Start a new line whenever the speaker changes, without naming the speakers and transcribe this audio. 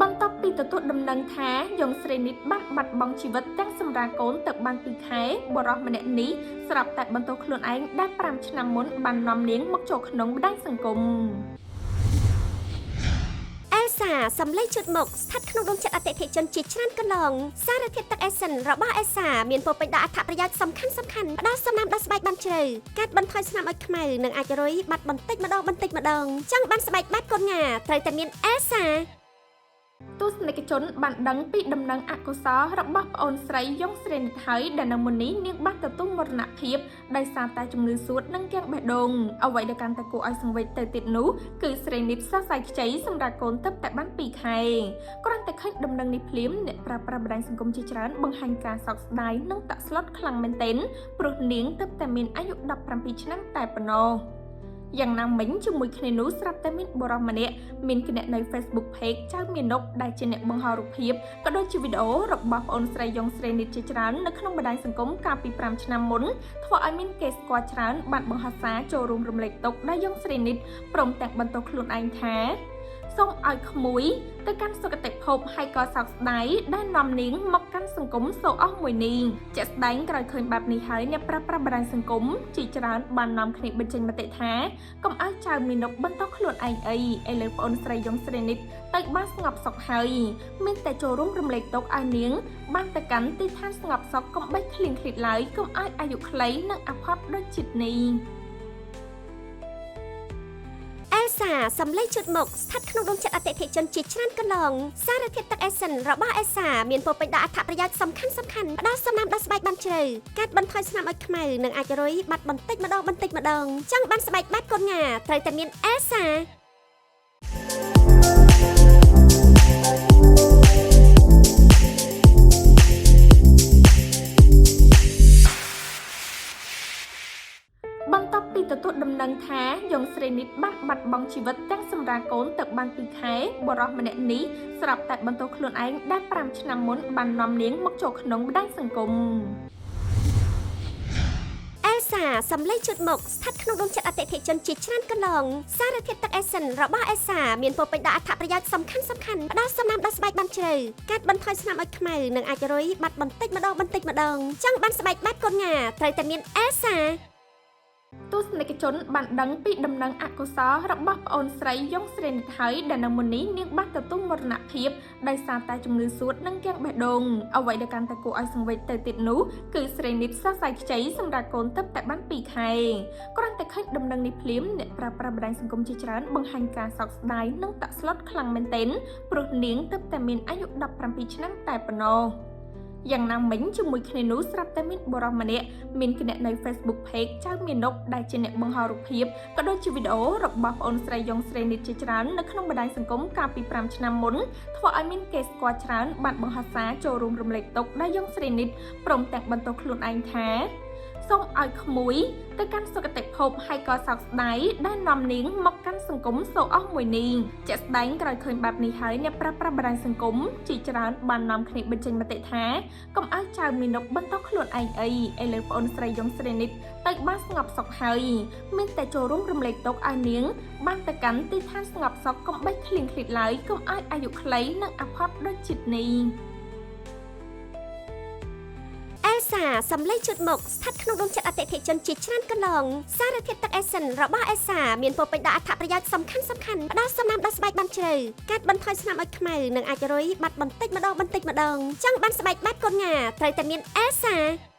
បន្ទាប់ពីទទួលដំណឹងថាយងស្រីនេះបានបាត់បង់ជីវិតទាំងសម្រាប់កូនទៅបាន2ខែបុរសម្នាក់នេះស្រាប់តែបន្ទោសខ្លួនឯងដែល5ឆ្នាំមុនបាននាំនាងមកចូលក្នុងបណ្ដាញសង្គម
អេលសាសំឡេងជូតមុខស្ថិតក្នុងដួងចិត្តអតិថិជនជាច្រើនកន្លងសារធាតុទឹកអេសិនរបស់អេលសាមានពោពេញដោយអត្ថប្រយោជន៍សំខាន់ផ្ដល់សំណើមដល់ស្បែកបានជ្រៅកាត់បន្ថយស្នាមឲ្យខ្មៅនិងអាចរុយបាត់បន្តិចម្ដងចង់បានស្បែកបែបកូនងាត្រូវតែមានអេលសា
ទស្សនិកជនបានដឹងពីដំណឹងអកុសលរបស់ប្អូនស្រីយងស្រីនិតហើយដែលនៅមុននេះនាងបានទទួលមរណភាពដោយសារតែជំងឺសួតនិងកាំងបេះដូងអ្វីដែលកាន់តែគួរឲ្យសង្វេគទៅទៀតនោះគឺស្រីនិតសរសៃខ្ចីសម្រាប់កូនទៅតែបាន2ខែគ្រាន់តែឃើញដំណឹងនេះភ្លាមអ្នកប្រើប្រាស់បណ្ដាញសង្គមជាច្រើនបង្ហាញការសោកស្ដាយនិងតក់ស្លុតខ្លាំងមែនទែនព្រោះនាងទៅតែមានអាយុ17ឆ្នាំតែប៉ុណ្ណោះយ៉ាងណាមិញជាមួយគ្នានោះស្រាប់តែមានបុរសម្នាក់មានគណនី Facebook Page ចៅមាននុកដែលជាអ្នកបង្ហោរូបភាពក៏ដូចជាវីដេអូរបស់ប្អូនស្រីយងស្រីនិតជាច្រើននៅក្នុងបណ្ដាញសង្គមកាលពី5ឆ្នាំមុនធ្វើឲ្យមានគេស្គាល់ច្រើនបានបង្ហោះសារចូលរួមរំលែកទុក្ខដែលយងស្រីនិតព្រមទាំងបន្ទោសខ្លួនឯងថាសូមឲ្យក្មួយទៅកាន់សុគតិភពហើយក៏សោកស្ដាយដែលនាំនាងមកកាន់សង្គមសូអស់មួយនេះជាក់ស្ដែងក្រោយឃើញបែបនេះហើយអ្នកប្រើប្រាស់បណ្ដាញសង្គមជាច្រើនបាននាំគ្នាបញ្ចេញមតិថាកុំឲ្យចៅមីនុកបន្តខ្លួនឯងអីឥឡូវប្អូនស្រីយងស្រីនិតទៅបានស្ងប់សុខហើយមានតែចូលរួមរំលែកទុក្ខឲ្យនាងបានទៅកាន់ទីឋានស្ងប់សុខកុំបីឃ្លៀងឃ្លាតឡើយកុំឲ្យអាយុខ្លីនិងអផុតដូចជាតិនេះ
សាសំឡេងជូតមុខស្ថិតក្នុងដួងចិត្តអតិថិជនជាច្រើនកន្លងសារធាតុទឹកអេសិនរបស់អេលសាមានពោពេញដោយអត្ថប្រយោជន៍សំខាន់ផ្ដល់សំណើមដល់ស្បែកបានជ្រៅកាត់បន្ថយស្នាមឲ្យខ្មៅនិងអាចរុយបាត់បន្តិចម្ដងចង់បានស្បែកបែបកូនងាត្រូវតែមានអេលសា
បន្ទាប់ពីទទួលដំណឹងថាយងស្រីនិតបានបាត់បង់ជីវិតទាំងសម្រាប់កូនទៅបាន2ខែបុរសម្នាក់នេះស្រាប់តែបន្ទោសខ្លួនឯងដែល5ឆ្នាំមុនបាននាំនាងមកចូលក្នុងបណ្ដាញសង្គម
អេលសាសំឡេងជូតមុខស្ថិតក្នុងដួងចិត្តអតិថិជនជាច្រើនកន្លងសារធាតុទឹកអេសិនរបស់អេលសាមានពោពេញដោយអត្ថប្រយោជន៍សំខាន់ផ្ដល់សំណើមដល់ស្បែកបានជ្រៅកាត់បន្ថយស្នាមឲ្យខ្មៅនិងអាចរុយបាត់បន្តិចម្ដងចង់បានស្បែកបែបកូនងាត្រូវតែមានអេលសា
ទស្សនិកជនបានដឹងពីដំណឹងអកុសលរបស់ប្អូនស្រីយងស្រីនិតហើយដែលនៅមុននេះនាងបានទទួលមរណភាពដោយសារតែជំងឺសួតនិងកាំងបេះដូងអ្វីដែលកាន់តែគួរឲ្យសង្វេគទៅទៀតនោះគឺស្រីនិតសរសៃខ្ចីសម្រាប់កូនទៅតែបាន2ខែគ្រាន់តែឃើញដំណឹងនេះភ្លាមអ្នកប្រើប្រាស់បណ្ដាញសង្គមជាច្រើនបង្ហាញការសោកស្ដាយនិងតក់ស្លុតខ្លាំងមែនទែនព្រោះនាងទៅតែមានអាយុ17ឆ្នាំតែប៉ុណ្ណោះយ៉ាងណាមិញជាមួយគ្នានោះស្រាប់តែមានបុរសម្នាក់មានគណនី Facebook Page ចៅមាននុកដែលជាអ្នកបង្ហោរូបភាពក៏ដូចជាវីដេអូរបស់ប្អូនស្រីយងស្រីនិតជាច្រើននៅក្នុងបណ្ដាញសង្គមកាលពី5ឆ្នាំមុនធ្វើឲ្យមានគេស្គាល់ច្រើនបានបង្ហោះសារចូលរួមរំលែកទុក្ខដែលយងស្រីនិតព្រមទាំងបន្ទោសខ្លួនឯងថាសូមឲ្យក្មួយទៅកាន់សុគតិភពហើយក៏សោកស្ដាយដែលនាំនាងមកកាន់សង្គមសូអស់មួយនេះជាក់ស្ដែងក្រោយឃើញបែបនេះហើយអ្នកប្រើប្រាស់បណ្ដាញសង្គមជាច្រើនបាននាំគ្នាបញ្ចេញមតិថាកុំឲ្យចៅមីនុកបន្តខ្លួនឯងអីឥឡូវប្អូនស្រីយងស្រីនិតទៅបានស្ងប់សុខហើយមានតែចូលរួមរំលែកទុក្ខឲ្យនាងបានទៅកាន់ទីឋានស្ងប់សុខកុំបីឃ្លៀងឃ្លាតឡើយកុំឲ្យអាយុខ្លីនិងអផុតដូចជាតិនេះ
សាសំឡេងជូតមុខស្ថិតក្នុងដួងចិត្តអតិថិជនជាច្រើនកន្លងសារធាតុទឹកអេសិនរបស់អេលសាមានពោពេញដោយអត្ថប្រយោជន៍សំខាន់ផ្ដល់សំណើមដល់ស្បែកបានជ្រៅកាត់បន្ថយស្នាមឲ្យខ្មៅនិងអាចរុយបាត់បន្តិចម្ដងចង់បានស្បែកបែបកូនងាត្រូវតែមានអេលសា